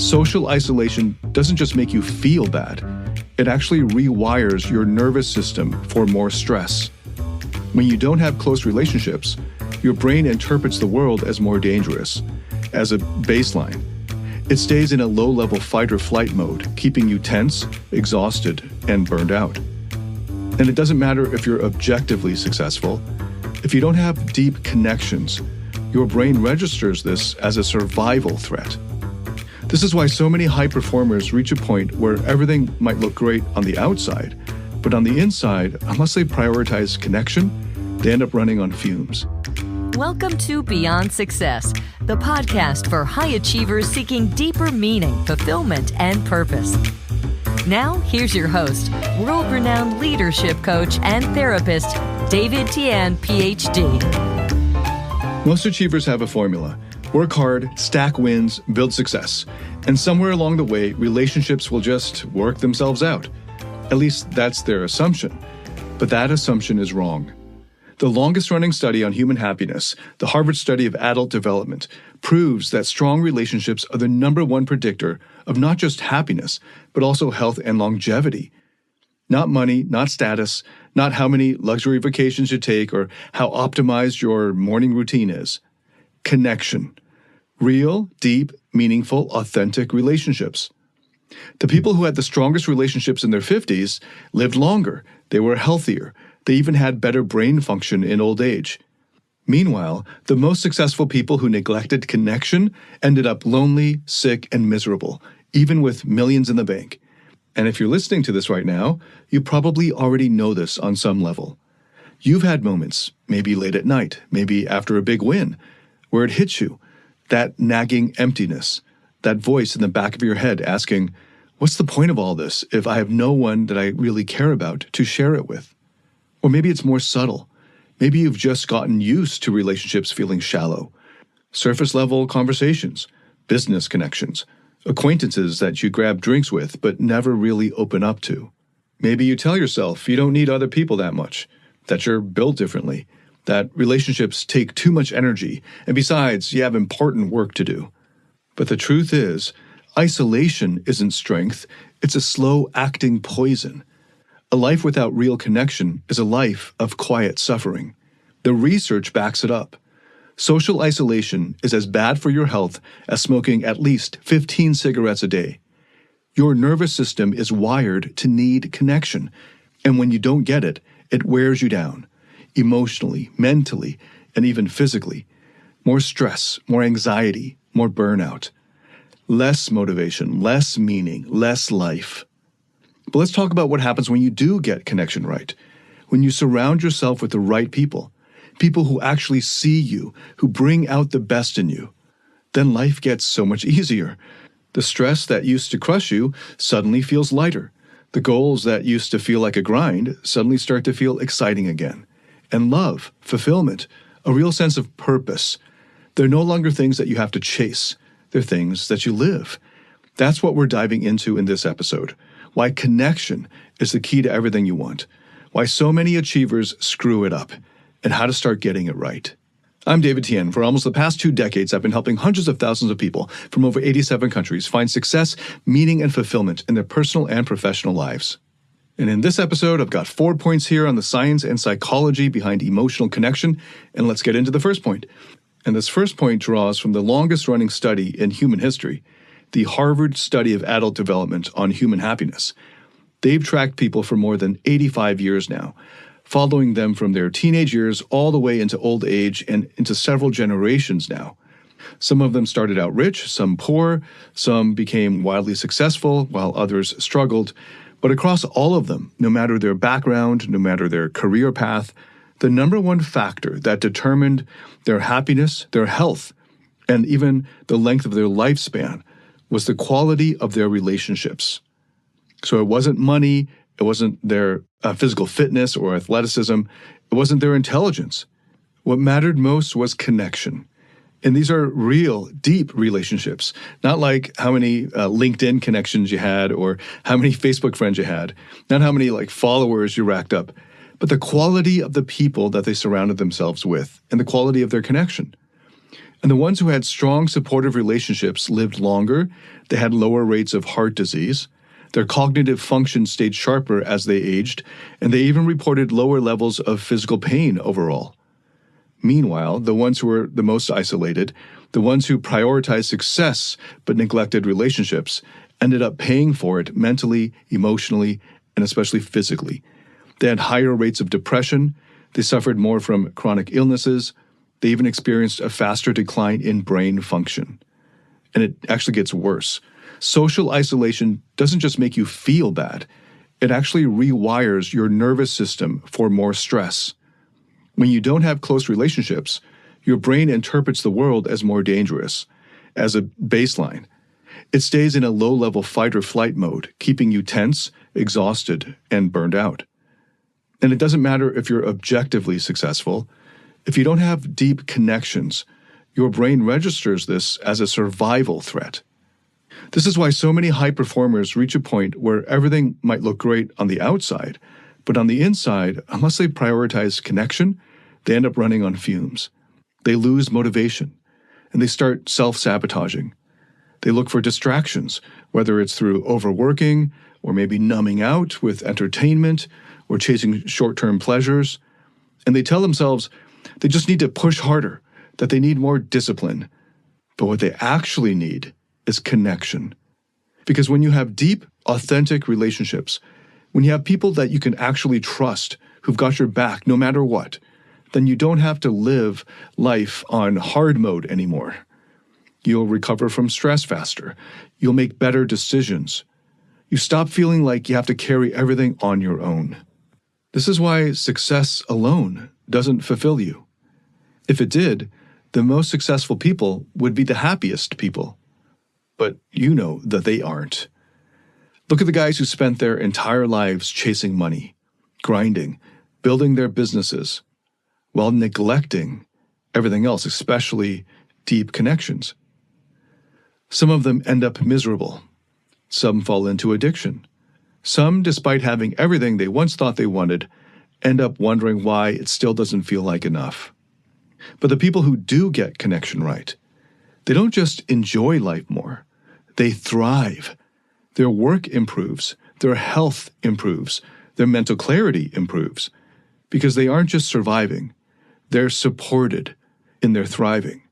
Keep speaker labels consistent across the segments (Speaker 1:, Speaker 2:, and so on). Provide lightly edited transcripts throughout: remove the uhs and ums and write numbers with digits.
Speaker 1: Social isolation doesn't just make you feel bad, it actually rewires your nervous system for more stress. When you don't have close relationships, your brain interprets the world as more dangerous, as a baseline. It stays in a low-level fight or flight mode, keeping you tense, exhausted, and burned out. And it doesn't matter if you're objectively successful. If you don't have deep connections, your brain registers this as a survival threat. This is why so many high performers reach a point where everything might look great on the outside, but on the inside, unless they prioritize connection, they end up running on fumes.
Speaker 2: Welcome to Beyond Success, the podcast for high achievers seeking deeper meaning, fulfillment, and purpose. Now, here's your host, world-renowned leadership coach and therapist, Tian, Ph.D.
Speaker 1: Most achievers have a formula. Work hard, stack wins, build success. And somewhere along the way, relationships will just work themselves out. At least that's their assumption. But that assumption is wrong. The longest-running study on human happiness, the Harvard study of adult development, proves that strong relationships are the number one predictor of not just happiness, but also health and longevity. Not money, not status, not how many luxury vacations you take or how optimized your morning routine is. Connection. Real, deep, meaningful, authentic relationships. The people who had the strongest relationships in their 50s lived longer. They were healthier. They even had better brain function in old age. Meanwhile, the most successful people who neglected connection ended up lonely, sick, and miserable, even with millions in the bank. And if you're listening to this right now, you probably already know this on some level. You've had moments, maybe late at night, maybe after a big win, where it hits you, that nagging emptiness, that voice in the back of your head asking, what's the point of all this if I have no one that I really care about to share it with? Or maybe it's more subtle. Maybe you've just gotten used to relationships feeling shallow. Surface-level conversations, business connections, acquaintances that you grab drinks with but never really open up to. Maybe you tell yourself you don't need other people that much, that you're built differently, that relationships take too much energy, and besides, you have important work to do. But the truth is, isolation isn't strength, it's a slow-acting poison. A life without real connection is a life of quiet suffering. The research backs it up. Social isolation is as bad for your health as smoking at least 15 cigarettes a day. Your nervous system is wired to need connection, and when you don't get it, it wears you down. Emotionally, mentally, and even physically. More stress, more anxiety, more burnout. Less motivation, less meaning, less life. But let's talk about what happens when you do get connection right. When you surround yourself with the right people, people who actually see you, who bring out the best in you. Then life gets so much easier. The stress that used to crush you suddenly feels lighter. The goals that used to feel like a grind suddenly start to feel exciting again. And love, fulfillment, a real sense of purpose. They're no longer things that you have to chase. They're things that you live. That's what we're diving into in this episode. Why connection is the key to everything you want. Why so many achievers screw it up. And how to start getting it right. I'm Tian. For almost the past 2 decades, I've been helping hundreds of thousands of people from over 87 countries find success, meaning, and fulfillment in their personal and professional lives. And in this episode, I've got 4 points here on the science and psychology behind emotional connection, and let's get into the first point. And this first point draws from the longest-running study in human history, the Harvard study of adult development on human happiness. They've tracked people for more than 85 years now, following them from their teenage years all the way into old age and into several generations now. Some of them started out rich, some poor, some became wildly successful, while others struggled. But across all of them, no matter their background, no matter their career path, the number one factor that determined their happiness, their health, and even the length of their lifespan was the quality of their relationships. So it wasn't money, it wasn't their physical fitness or athleticism, it wasn't their intelligence. What mattered most was connection. And these are real, deep relationships, not like how many LinkedIn connections you had or how many Facebook friends you had, not how many followers you racked up, but the quality of the people that they surrounded themselves with and the quality of their connection. And the ones who had strong supportive relationships lived longer, they had lower rates of heart disease, their cognitive function stayed sharper as they aged, and they even reported lower levels of physical pain overall. Meanwhile, the ones who were the most isolated, the ones who prioritized success but neglected relationships, ended up paying for it mentally, emotionally, and especially physically. They had higher rates of depression, they suffered more from chronic illnesses, they even experienced a faster decline in brain function. And it actually gets worse. Social isolation doesn't just make you feel bad, it actually rewires your nervous system for more stress. When you don't have close relationships, your brain interprets the world as more dangerous, as a baseline. It stays in a low-level fight or flight mode, keeping you tense, exhausted, and burned out. And it doesn't matter if you're objectively successful. If you don't have deep connections, your brain registers this as a survival threat. This is why so many high performers reach a point where everything might look great on the outside, but on the inside, unless they prioritize connection, they end up running on fumes. They lose motivation, and they start self-sabotaging. They look for distractions, whether it's through overworking, or maybe numbing out with entertainment, or chasing short-term pleasures. And they tell themselves they just need to push harder, that they need more discipline. But what they actually need is connection. Because when you have deep, authentic relationships, when you have people that you can actually trust, who've got your back no matter what, then you don't have to live life on hard mode anymore. You'll recover from stress faster. You'll make better decisions. You stop feeling like you have to carry everything on your own. This is why success alone doesn't fulfill you. If it did, the most successful people would be the happiest people. But you know that they aren't. Look at the guys who spent their entire lives chasing money, grinding, building their businesses, while neglecting everything else, especially deep connections. Some of them end up miserable. Some fall into addiction. Some, despite having everything they once thought they wanted, end up wondering why it still doesn't feel like enough. But the people who do get connection right, they don't just enjoy life more. They thrive. Their work improves. Their health improves. Their mental clarity improves. Because they aren't just surviving. They're supported in their thriving.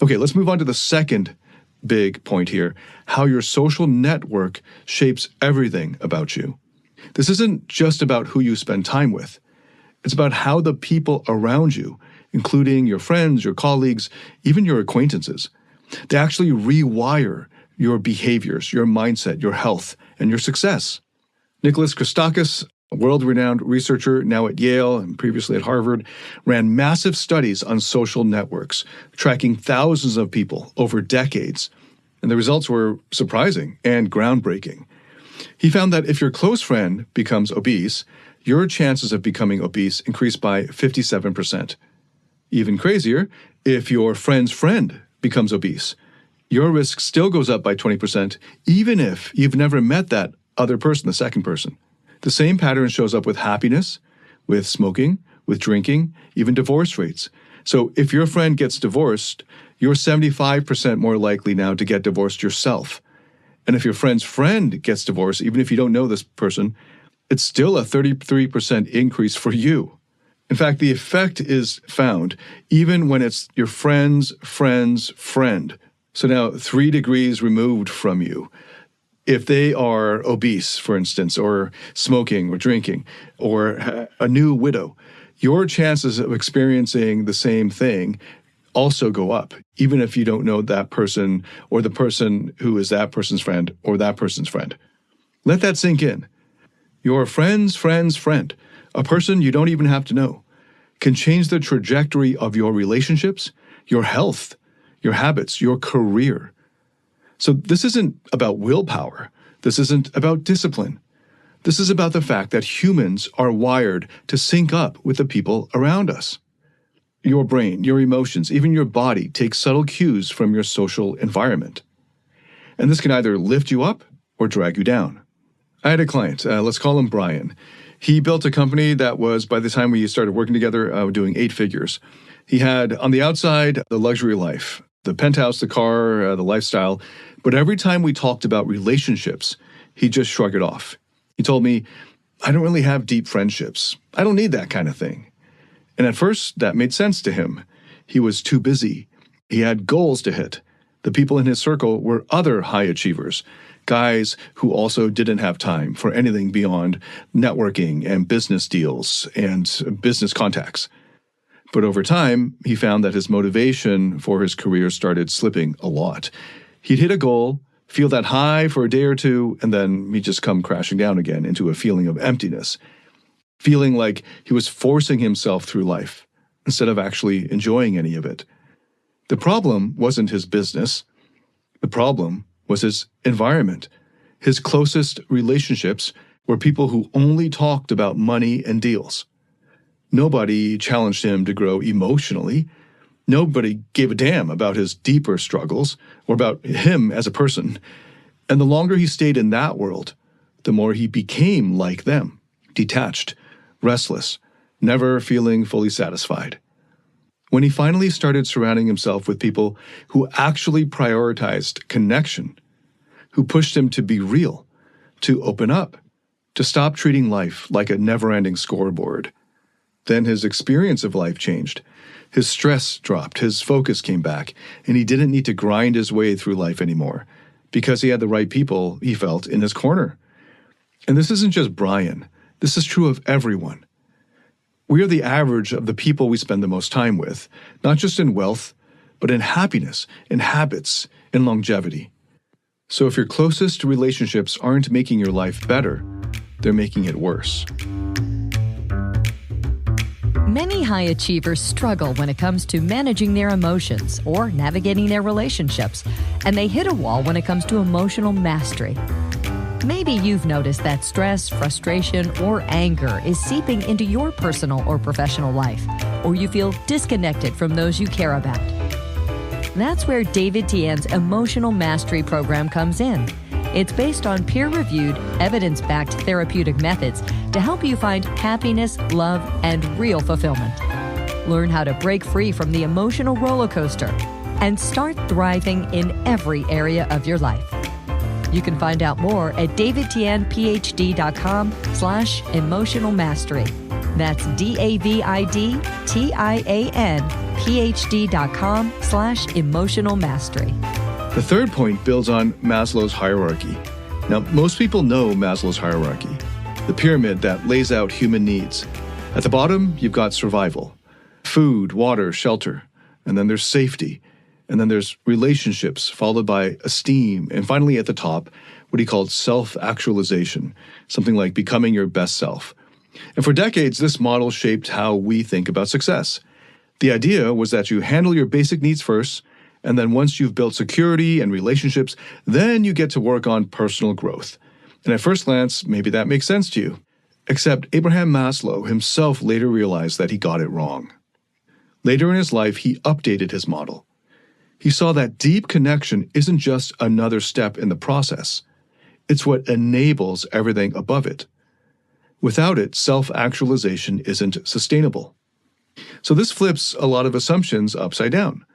Speaker 1: Okay, let's move on to the second big point here, how your social network shapes everything about you. This isn't just about who you spend time with. It's about how the people around you, including your friends, your colleagues, even your acquaintances, they actually rewire your behaviors, your mindset, your health, and your success. Nicholas Christakis, a world-renowned researcher now at Yale and previously at Harvard, ran massive studies on social networks, tracking thousands of people over decades. And the results were surprising and groundbreaking. He found that if your close friend becomes obese, your chances of becoming obese increase by 57%. Even crazier, if your friend's friend becomes obese, your risk still goes up by 20%, even if you've never met that other person, the second person. The same pattern shows up with happiness, with smoking, with drinking, even divorce rates. So if your friend gets divorced, you're 75% more likely now to get divorced yourself. And if your friend's friend gets divorced, even if you don't know this person, it's still a 33% increase for you. In fact, the effect is found even when it's your friend's friend's friend. So now 3 degrees removed from you. If they are obese, for instance, or smoking or drinking, or a new widow, your chances of experiencing the same thing also go up, even if you don't know that person or the person who is that person's friend or that person's friend. Let that sink in. Your friend's friend's friend, a person you don't even have to know, can change the trajectory of your relationships, your health, your habits, your career. So this isn't about willpower. This isn't about discipline. This is about the fact that humans are wired to sync up with the people around us. Your brain, your emotions, even your body take subtle cues from your social environment. And this can either lift you up or drag you down. I had a client, let's call him Brian. He built a company that was, by the time we started working together, doing 8 figures. He had, on the outside, the luxury life, the penthouse, the car, the lifestyle. But every time we talked about relationships, he just shrugged it off. He told me, I don't really have deep friendships. I don't need that kind of thing. And at first, that made sense to him. He was too busy. He had goals to hit. The people in his circle were other high achievers, guys who also didn't have time for anything beyond networking and business deals and business contacts. But over time, he found that his motivation for his career started slipping a lot. He'd hit a goal, feel that high for a day or two, and then he'd just come crashing down again into a feeling of emptiness, feeling like he was forcing himself through life instead of actually enjoying any of it. The problem wasn't his business. The problem was his environment. His closest relationships were people who only talked about money and deals. Nobody challenged him to grow emotionally. Nobody gave a damn about his deeper struggles or about him as a person. And the longer he stayed in that world, the more he became like them, detached, restless, never feeling fully satisfied. When he finally started surrounding himself with people who actually prioritized connection, who pushed him to be real, to open up, to stop treating life like a never-ending scoreboard, then his experience of life changed. His stress dropped, his focus came back, and he didn't need to grind his way through life anymore because he had the right people, he felt, in his corner. And this isn't just Brian. This is true of everyone. We are the average of the people we spend the most time with, not just in wealth, but in happiness, in habits, in longevity. So if your closest relationships aren't making your life better, they're making it worse.
Speaker 2: Many high achievers struggle when it comes to managing their emotions or navigating their relationships, and they hit a wall when it comes to emotional mastery. Maybe you've noticed that stress, frustration, or anger is seeping into your personal or professional life, or you feel disconnected from those you care about. That's where David Tian's Emotional Mastery Program comes in. It's based on peer-reviewed, evidence-backed therapeutic methods to help you find happiness, love, and real fulfillment. Learn how to break free from the emotional roller coaster and start thriving in every area of your life. You can find out more at davidtianphd.com/emotional mastery. That's DAVIDTIANPhD.com/emotional mastery.
Speaker 1: The third point builds on Maslow's hierarchy. Now, most people know Maslow's hierarchy, the pyramid that lays out human needs. At the bottom, you've got survival, food, water, shelter, and then there's safety, and then there's relationships, followed by esteem, and finally at the top, what he called self-actualization, something like becoming your best self. And for decades, this model shaped how we think about success. The idea was that you handle your basic needs first, and then once you've built security and relationships, then you get to work on personal growth. And at first glance, maybe that makes sense to you. Except Abraham Maslow himself later realized that he got it wrong. Later in his life, he updated his model. He saw that deep connection isn't just another step in the process. It's what enables everything above it. Without it, self-actualization isn't sustainable. So this flips a lot of assumptions upside down.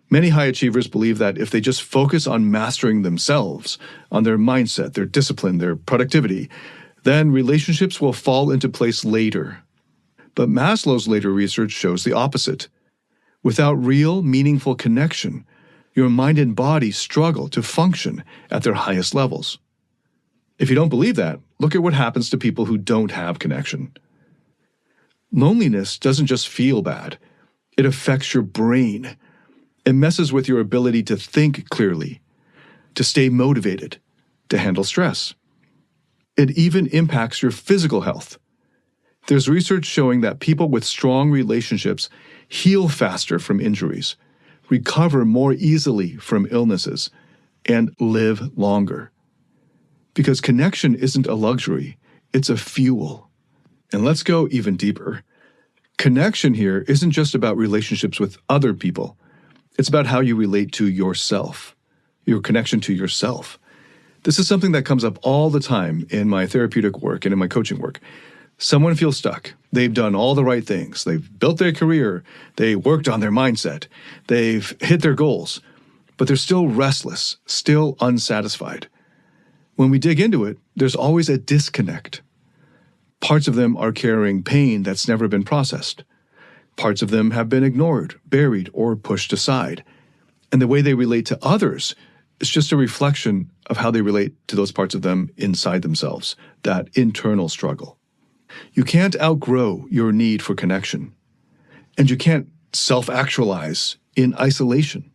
Speaker 1: Many high achievers believe that if they just focus on mastering themselves, on their mindset, their discipline, their productivity, then relationships will fall into place later. But Maslow's later research shows the opposite. Without real, meaningful connection, your mind and body struggle to function at their highest levels. If you don't believe that, look at what happens to people who don't have connection. Loneliness doesn't just feel bad. It affects your brain. It messes with your ability to think clearly, to stay motivated, to handle stress. It even impacts your physical health. There's research showing that people with strong relationships heal faster from injuries, recover more easily from illnesses, and live longer. Because connection isn't a luxury, it's a fuel. And let's go even deeper. Connection here isn't just about relationships with other people. It's about how you relate to yourself, your connection to yourself. This is something that comes up all the time in my therapeutic work and in my coaching work. Someone feels stuck. They've done all the right things. They've built their career. They worked on their mindset. They've hit their goals. But they're still restless, still unsatisfied. When we dig into it, there's always a disconnect. Parts of them are carrying pain that's never been processed. Parts of them have been ignored, buried, or pushed aside. And the way they relate to others is just a reflection of how they relate to those parts of them inside themselves, that internal struggle. You can't outgrow your need for connection. And you can't self-actualize in isolation.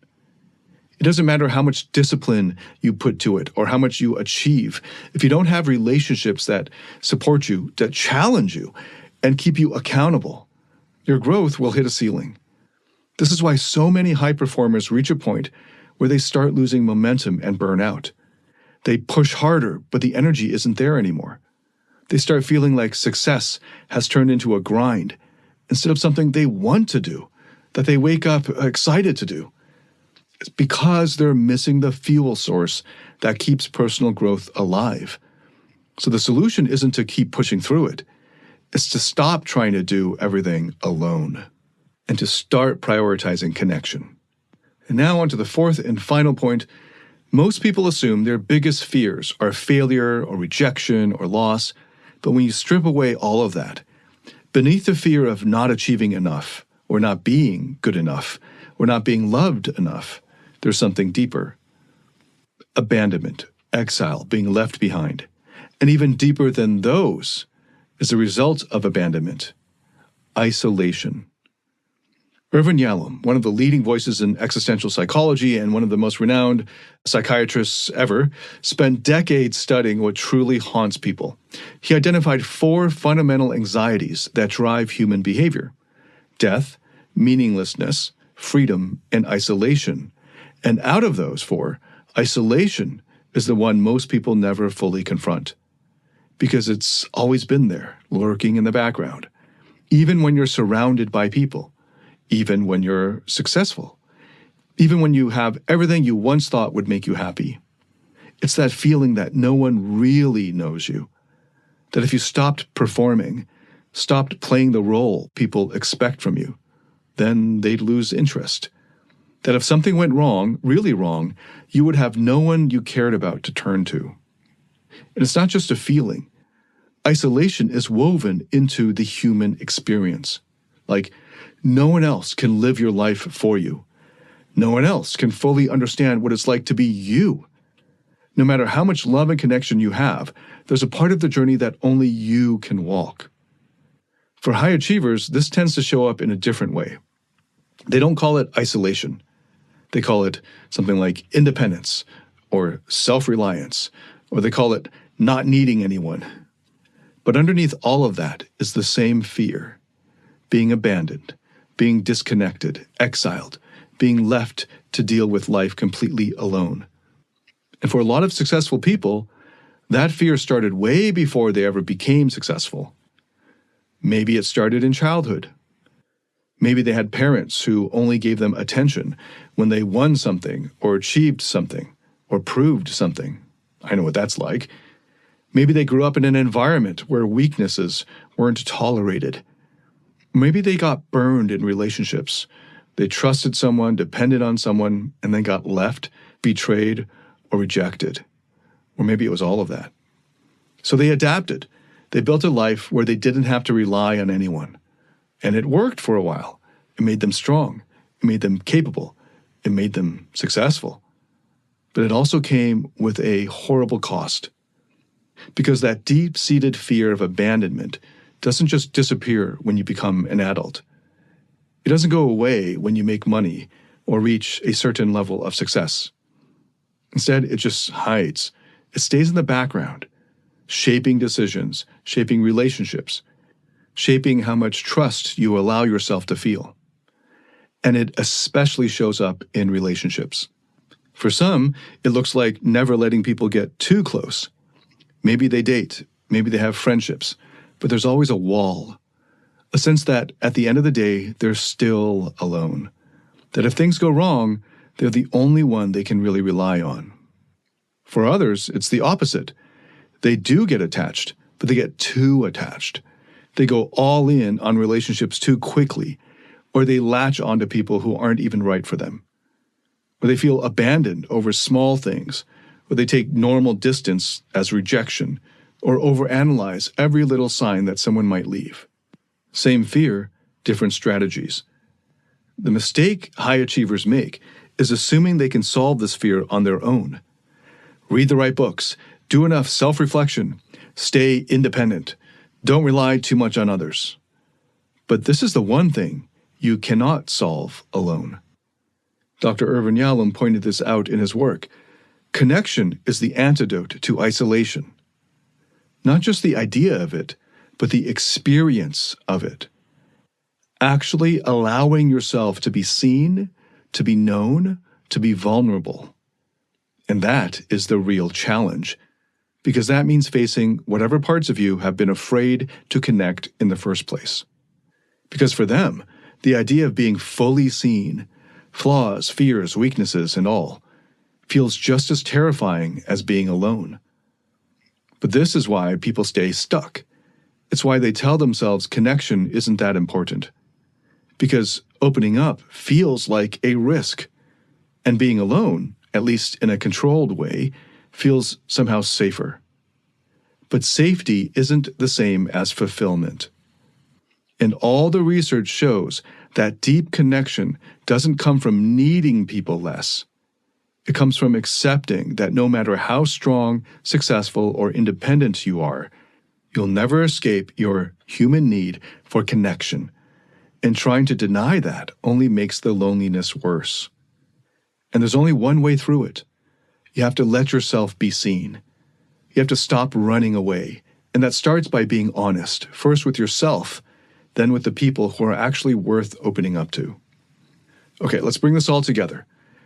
Speaker 1: It doesn't matter how much discipline you put to it or how much you achieve. If you don't have relationships that support you, that challenge you, and keep you accountable, your growth will hit a ceiling. This is why so many high performers reach a point where they start losing momentum and burn out. They push harder, but the energy isn't there anymore. They start feeling like success has turned into a grind instead of something they want to do, that they wake up excited to do. It's because they're missing the fuel source that keeps personal growth alive. So the solution isn't to keep pushing through it. It's to stop trying to do everything alone and to start prioritizing connection. And now on to the fourth and final point. Most people assume their biggest fears are failure or rejection or loss. But when you strip away all of that, beneath the fear of not achieving enough or not being good enough or not being loved enough, there's something deeper. Abandonment, exile, being left behind. And even deeper than those is the result of abandonment, isolation. Irvin Yalom, one of the leading voices in existential psychology and one of the most renowned psychiatrists ever, spent decades studying what truly haunts people. He identified 4 fundamental anxieties that drive human behavior: death, meaninglessness, freedom, and isolation. And out of those 4, isolation is the one most people never fully confront, because it's always been there, lurking in the background, even when you're surrounded by people. Even when you're successful, even when you have everything you once thought would make you happy. It's that feeling that no one really knows you, that if you stopped performing, stopped playing the role people expect from you, then they'd lose interest. That if something went wrong, really wrong, you would have no one you cared about to turn to. And it's not just a feeling. Isolation is woven into the human experience. Like, no one else can live your life for you. No one else can fully understand what it's like to be you. No matter how much love and connection you have, there's a part of the journey that only you can walk. For high achievers, this tends to show up in a different way. They don't call it isolation. They call it something like independence or self-reliance, or they call it not needing anyone. But underneath all of that is the same fear: being abandoned, being disconnected, exiled, being left to deal with life completely alone. And for a lot of successful people, that fear started way before they ever became successful. Maybe it started in childhood. Maybe they had parents who only gave them attention when they won something or achieved something or proved something. I know what that's like. Maybe they grew up in an environment where weaknesses weren't tolerated. Maybe they got burned in relationships. They trusted someone, depended on someone, and then got left, betrayed, or rejected. Or maybe it was all of that. So they adapted. They built a life where they didn't have to rely on anyone. And it worked for a while. It made them strong. It made them capable. It made them successful. But it also came with a horrible cost. Because that deep-seated fear of abandonment doesn't just disappear when you become an adult. It doesn't go away when you make money or reach a certain level of success. Instead, it just hides. It stays in the background, shaping decisions, shaping relationships, shaping how much trust you allow yourself to feel. And it especially shows up in relationships. For some, it looks like never letting people get too close. Maybe they date, maybe they have friendships, but there's always a wall, a sense that at the end of the day, they're still alone. That if things go wrong, they're the only one they can really rely on. For others, it's the opposite. They do get attached, but they get too attached. They go all in on relationships too quickly, or they latch onto people who aren't even right for them. Or they feel abandoned over small things, or they take normal distance as rejection, or overanalyze every little sign that someone might leave. Same fear, different strategies. The mistake high achievers make is assuming they can solve this fear on their own. Read the right books, do enough self-reflection, stay independent, don't rely too much on others. But this is the one thing you cannot solve alone. Dr. Irvin Yalom pointed this out in his work. Connection is the antidote to isolation. Not just the idea of it, but the experience of it. Actually allowing yourself to be seen, to be known, to be vulnerable. And that is the real challenge, because that means facing whatever parts of you have been afraid to connect in the first place. Because for them, the idea of being fully seen, flaws, fears, weaknesses, and all, feels just as terrifying as being alone. But this is why people stay stuck. It's why they tell themselves connection isn't that important. Because opening up feels like a risk, and being alone, at least in a controlled way, feels somehow safer. But safety isn't the same as fulfillment. And all the research shows that deep connection doesn't come from needing people less. It comes from accepting that no matter how strong, successful, or independent you are, you'll never escape your human need for connection. And trying to deny that only makes the loneliness worse. And there's only one way through it. You have to let yourself be seen. You have to stop running away. And that starts by being honest, first with yourself, then with the people who are actually worth opening up to. Okay, let's bring this all together.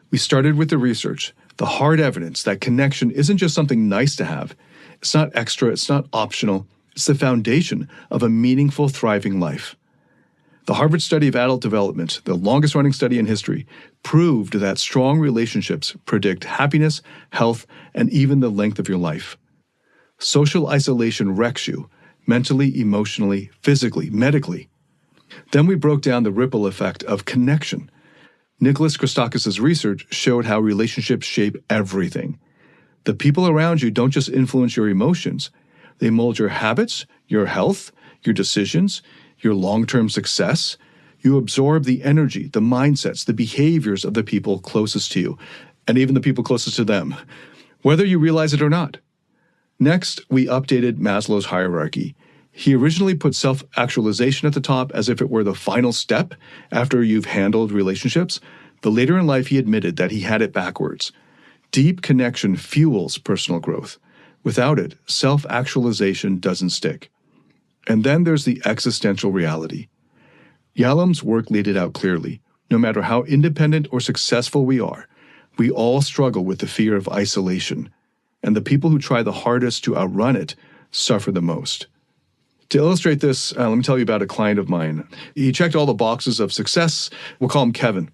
Speaker 1: We started with the research, the hard evidence that connection isn't just something nice to have. It's not extra, it's not optional. It's the foundation of a meaningful, thriving life. The Harvard study of adult development, the longest-running study in history, proved that strong relationships predict happiness, health, and even the length of your life. Social isolation wrecks you, mentally, emotionally, physically, medically. Then we broke down the ripple effect of connection. Nicholas Christakis' research showed how relationships shape everything. The people around you don't just influence your emotions. They mold your habits, your health, your decisions, your long-term success. You absorb the energy, the mindsets, the behaviors of the people closest to you, and even the people closest to them, whether you realize it or not. Next, we updated Maslow's hierarchy. He originally put self-actualization at the top as if it were the final step after you've handled relationships, but later in life he admitted that he had it backwards. Deep connection fuels personal growth. Without it, self-actualization doesn't stick. And then there's the existential reality. Yalom's work laid it out clearly. No matter how independent or successful we are, we all struggle with the fear of isolation, and the people who try the hardest to outrun it suffer the most. To illustrate this, let me tell you about a client of mine. He checked all the boxes of success. We'll call him Kevin.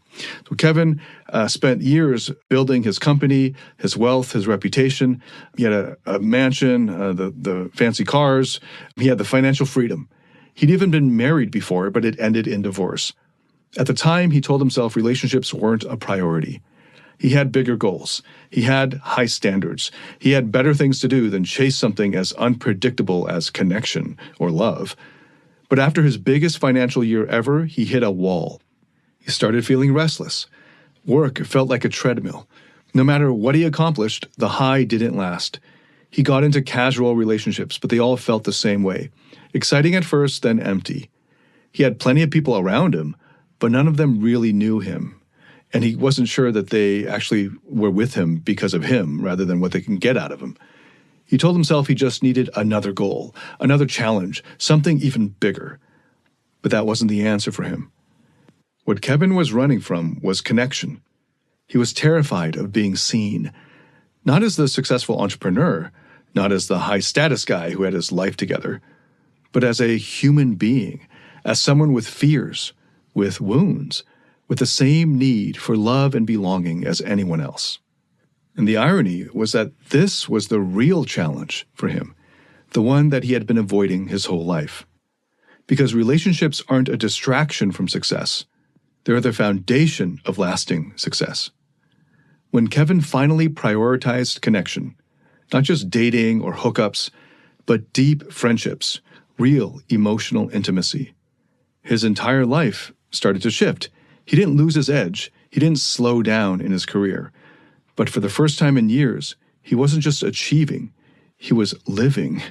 Speaker 1: So Kevin spent years building his company, his wealth, his reputation. He had a mansion, the fancy cars. He had the financial freedom. He'd even been married before, but it ended in divorce. At the time, he told himself relationships weren't a priority. He had bigger goals. He had high standards. He had better things to do than chase something as unpredictable as connection or love. But after his biggest financial year ever, he hit a wall. He started feeling restless. Work felt like a treadmill. No matter what he accomplished, the high didn't last. He got into casual relationships, but they all felt the same way. Exciting at first, then empty. He had plenty of people around him, but none of them really knew him. And he wasn't sure that they actually were with him because of him rather than what they can get out of him. He told himself he just needed another goal, another challenge, something even bigger. But that wasn't the answer for him. What Kevin was running from was connection. He was terrified of being seen, not as the successful entrepreneur, not as the high-status guy who had his life together, but as a human being, as someone with fears, with wounds, with the same need for love and belonging as anyone else. And the irony was that this was the real challenge for him, the one that he had been avoiding his whole life. Because relationships aren't a distraction from success. They're the foundation of lasting success. When Kevin finally prioritized connection, not just dating or hookups, but deep friendships, real emotional intimacy, his entire life started to shift. He didn't lose his edge. He didn't slow down in his career. But for the first time in years, he wasn't just achieving, he was living.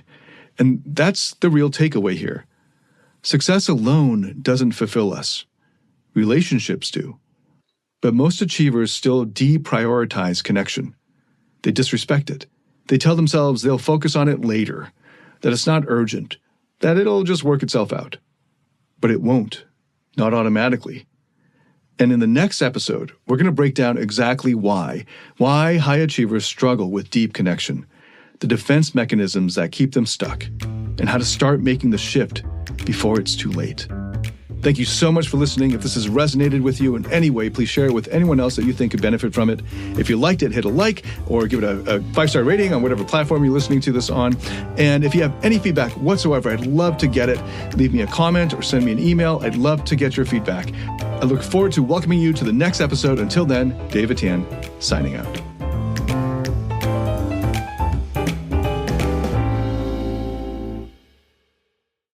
Speaker 1: And that's the real takeaway here. Success alone doesn't fulfill us. Relationships do. But most achievers still deprioritize connection. They disrespect it. They tell themselves they'll focus on it later, that it's not urgent, that it'll just work itself out. But it won't, not automatically. And in the next episode, we're going to break down exactly why high achievers struggle with deep connection, the defense mechanisms that keep them stuck, and how to start making the shift before it's too late. Thank you so much for listening. If this has resonated with you in any way, please share it with anyone else that you think could benefit from it. If you liked it, hit a like or give it a 5-star rating on whatever platform you're listening to this on. And if you have any feedback whatsoever, I'd love to get it. Leave me a comment or send me an email. I'd love to get your feedback. I look forward to welcoming you to the next episode. Until then, Tian, signing out.